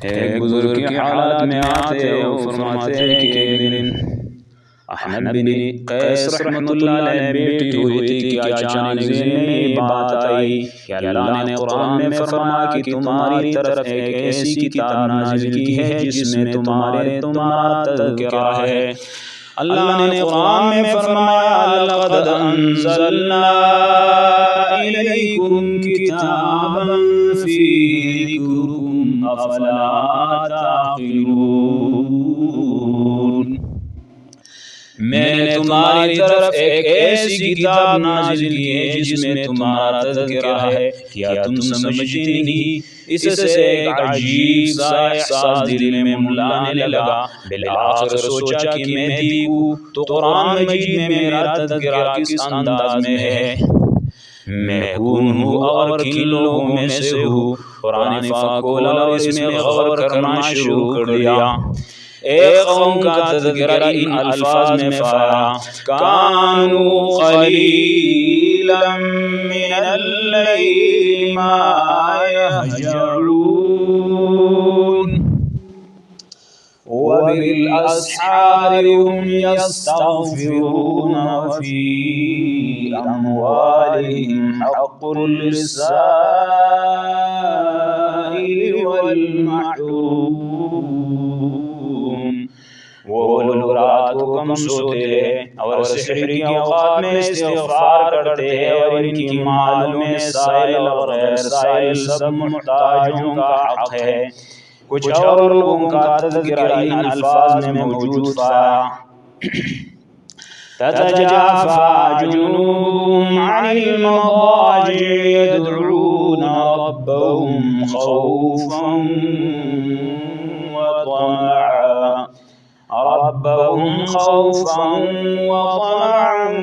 एक बुजुर्ग की हालात में आते और फरमाते हैं कि एक दिन अहमद बिन कैस रहमतुल्लाह अलैह बेटी हुई थी कि अचानक ज़हन में ये बात आई कि अल्लाह ने कुरान में फरमाया कि तुम्हारी तरफ एक ऐसी किताब नाजिल की है जिसमें तुम्हारा तज़किरा है। अल्लाह ने कुरान में फरमाया लक़द अंज़लना इलैकुम किताबन फ़ीहि ज़िक्रुकुम अफ़ला ताक़िलून। मैंने तुम्हारी तरफ एक ऐसी किताब नाजिल की है जिसमें तुम्हारा तज़किरा है, क्या तुम समझते नहीं? इससे एक अजीब सा एहसास दिल में मुलाने लगा। बिलाखिर सोचा कि मैं देखूं तो कुरान मजीद में मेरा तज़किरा किस अंदाज में है, मैं कौन हूँ और किन लोगों में से हूँ। कुरान पाक खोला और इसमें गौर करना शुरू कर दिया। एक कौम का तज़किरा इन अल्फाज में पाया, कानू क़लीलन मिनल लैली मा यहजऊन व बिल अस्हारि हुम यस्तग़फिरून व फ़ी अम्वालिहिम हक़्क़ुल लिस्साइल वल महरूम। वो लोग रात को कम सोते हैं और सहर की औक़ात में इस्तिग़फ़ार करते हैं और इनकी मालों में साइल और गैर साइल सब मुहताजों का हक़ है। कुछ और लोगों का तज़किरा इन अल्फाज में मौजूद पाया, ततजाफ़ा जुनूबुहुम अनिल मज़ाजि'i यदऊन रब्बहुम ख़ौफ़न व तमअन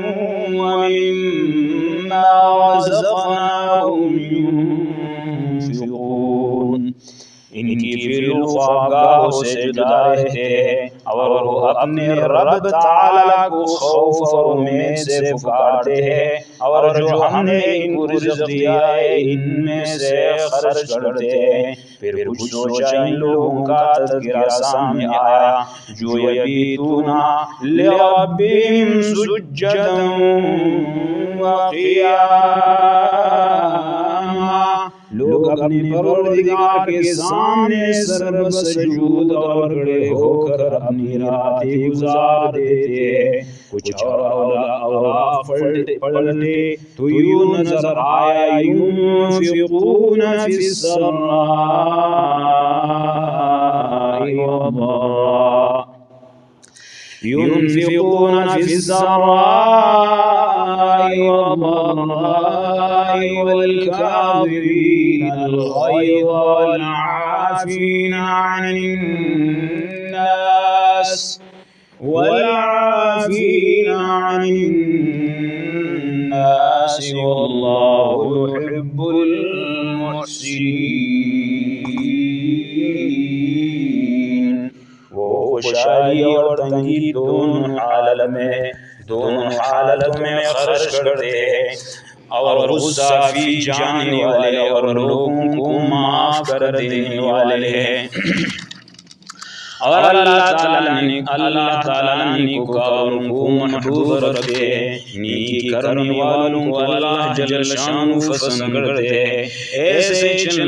व मिम्मा रज़क़नाहुम युनफ़िक़ून। इनकी फिर ख्वाबगाहों से जुदा रहते हैं और वो अपने रब ताला को खौफ और उम्मीद से पुकारते हैं, और जो हमने इनको रिज़्क़ दिया है इनमें से खर्च करते हैं। फिर कुछ सोचा इन लोगों का तज़किरा सामने आया, जो यबीतूना लिरब्बिहिम सुज्जदन व क़ियामा। लोग अपने परवरदिगार के सामने सर्वसजूद और खड़े होकर अपनी रातें गुजार देते हैं। कुछ और औराफ पलटे तो यूं नजर आया, यूनफ़िक़ून फ़िस्सर्राई वद्दर्रा, युनफ़िक़ून फ़िस्सर्राई वद्दर्राई वल्काज़िमीनल ग़ैज़ वल्आफ़ीना अनिन्नास वल्लाहु युहिब्बुल मुहसिनीन। वो खुशहाली और तंगी दोनों हालतों में खर्च करते हैं, और गुस्सा फी जाने वाले और लोगों को माफ कर देने वाले हैं। और अल्लाह ताला नेकोकारों को महबूब रखते हैं, नेकी करने वालों को अल्लाह जल्ल शानु पसंद करते हैं। ऐसे चंद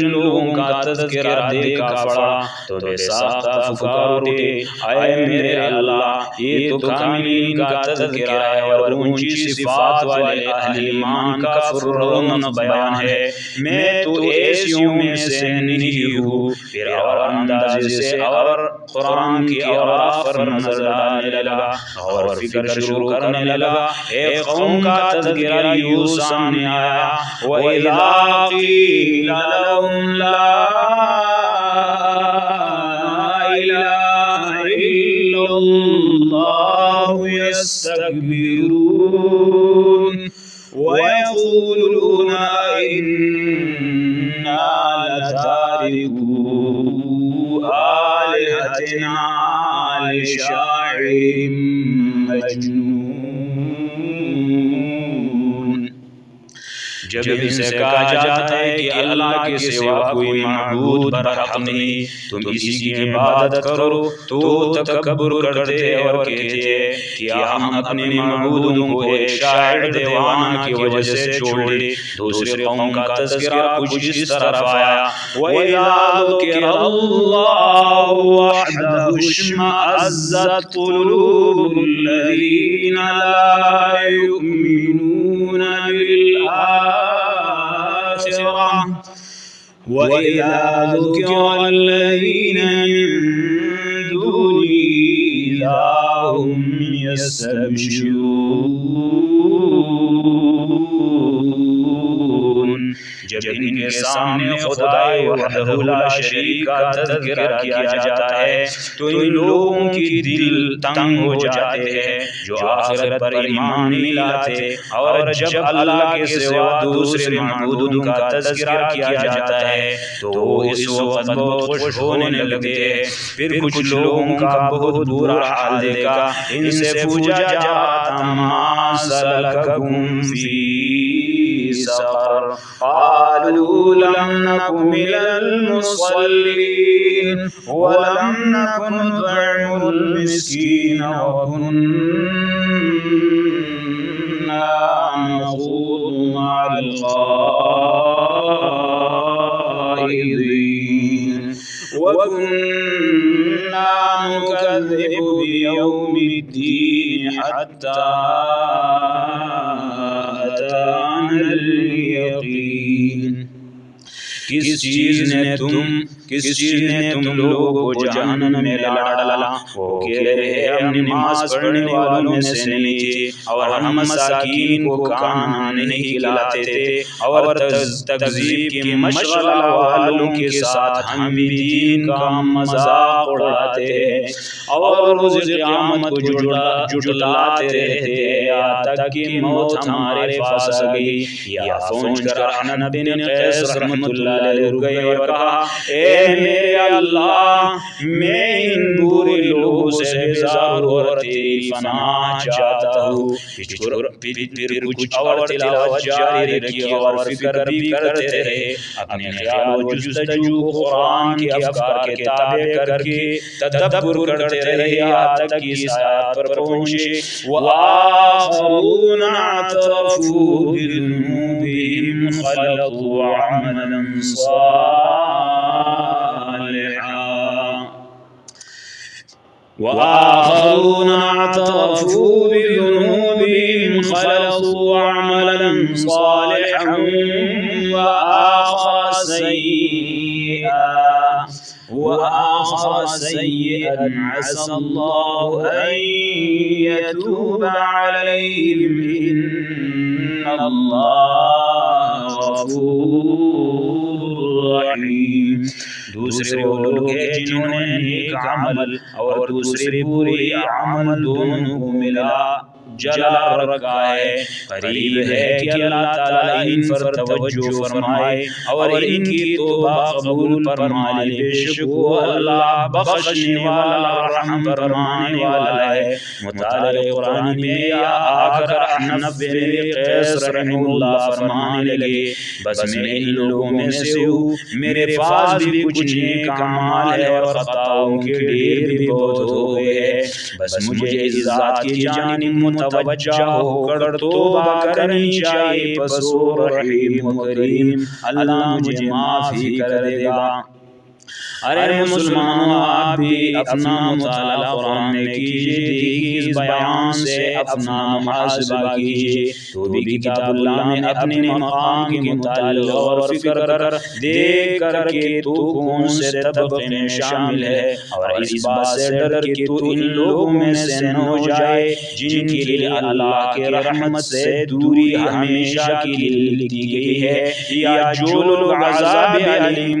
लोगों का तज़किरा देखा पड़ा तो बेसाख्ता पुकार उठे, आए मेरे अल्लाह, ये तो कामिलीन का तज़किरा है और ऊंची सिफात वाले अहले ईमान का फुर्रौनक बयान है। मैं तो ऐसियों में से नहीं हूँ। फिर और अंदाज़े से और कुरान की औराफ पर नजर डालने लगा और फिक्र शुरू करने लगा। एक कौम का तज़किरा यूं सामने आया, वइज़ा क़ीला लहुम ला इलाहा इल्लल्लाहु यस्तकबिरून व यक़ूलूना इन्ना लतारिकू आलिहतिना लिशाइरिम मजनून। जब इनसे कहा जाता है कि अल्लाह के सिवा कोई माबूद बरहक नहीं, तुम इसी की इबादत करो, तो तकब्बुर करते और कहते कि हम अपने माबूदों को एक शायर दीवाना की वजह से छोड़ दे। दूसरे कौम का तज़किरा कुछ इस तरफ आया, वइज़ा ज़ुकिरल्लाहु वहदहु इश्मअज़्ज़त क़ुलूबुल्लज़ीना ला युमिनून बिल-आखिरह वइज़ा ज़ुकिरल्लज़ीना मिन दूनिही इज़ा हुम यस्तबशिरून। जब इनके सामने खुदाए वहदहु ला शरीक का तज़किरा किया जाता है तो इन लोगों की दिल तंग हो जाते हैं जो आखिरत पर ईमान नहीं लाते। और जब अल्लाह के सिवा दूसरे माबूदों का तज़किरा किया जाता है तो इस वक्त बहुत खुश होने लगते हैं। फिर कुछ लोगों का बहुत बुरा हाल देखा, इनसे पूछा जाता मा सलककुम फी सक़र क़ालू लम नकु मिनल मुसल्लीन वलम नकु नुत्इमुल मिस्कीन वकुन्ना नख़ूदु मअल ख़ाइदीन वकुन्ना नुकज़्ज़िबु बियौमिद्दीन हत्ता अतानल यक़ीन। किस चीज़ ने तुम लोगों को जहन्नम में ला डाला? वो कह रहे हैं हम नमाज पढ़ने वालों में से नहीं थे और हम मसाकीन को खाना नहीं खिलाते थे और तकज़ीब के मशगला वालों के साथ हम भी दीन का मजाक उड़ाते हैं और रोज़ क़यामत को जुटलाते रहते हैं यहाँ तक कि मौत हमारे पास आ गई। या पहुँच कर अहनफ बिन कैस रहमतुल्लाह अलैह रुक गए और कहा, ए मेरे अल्लाह, मैं इन बुरे लोगों से बेजार और तेरी पनाह चाहता हूँ। फिर कुछ और तिलावत जारी रखी और फिक्र भी करते रहे, अपने ख्याल और जुस्तजू को कुरान के अफ़कार के ताबे करके तदब्बुर करते रहे यहाँ तक कि इस आयत पर पहुँचे, वआख़रून अतरफ़ू बिज़ुनूबिहिम ख़लक़ू अमलन وآخرون اعترفوا بذنوبهم خلطوا عملا صالحا وآخر سيئا عسى الله أن يتوب عليهم إن الله غفور रहीम। दूसरे वो लोग हैं जिन्होंने नेक अमल और दूसरे बुरे अमल दोनों को मिला जला रखा है। करीब है कि अल्लाह ताला इन पर तवज्जो फरमाए और इनकी तौबा कबूल फरमाए। बेशक वो अल्लाह बख्शने वाला रहम फरमाने वाला है। मुताले कुरान में या आकर अहनफ बिन कैस रहमतुल्लाह फरमाने लगे, बस मैं इन लोगों में से हूँ, मेरे पास भी कुछ नेक अमाल है और खताओं के ढेर भी बहुत हो गए हैं। बस मुझे इस ज़ात की जानिब मुतवज्जा होकर तौबा करनी चाहिए। बस वो रहीम करीम अल्लाह मुझे माफ़ ही कर देगा। अरे मुसलमानों, आप भी अपना मुताला कुरान में कीजिए, देखिए इस बयान से अपना मुहासिबा कीजिए। तो भी किताबुल्लाह में अपने मकाम के मुताल्लिक़ और फिक्र कर देख करके तो कौन से तबक़े में शामिल है और इस बात से डर के तो इन लोगों में से न हो जाए जिनके लिए अल्लाह के रहमत से दूरी हमेशा के लिए लिखी गई है, या जो लोग अज़ाब अलीम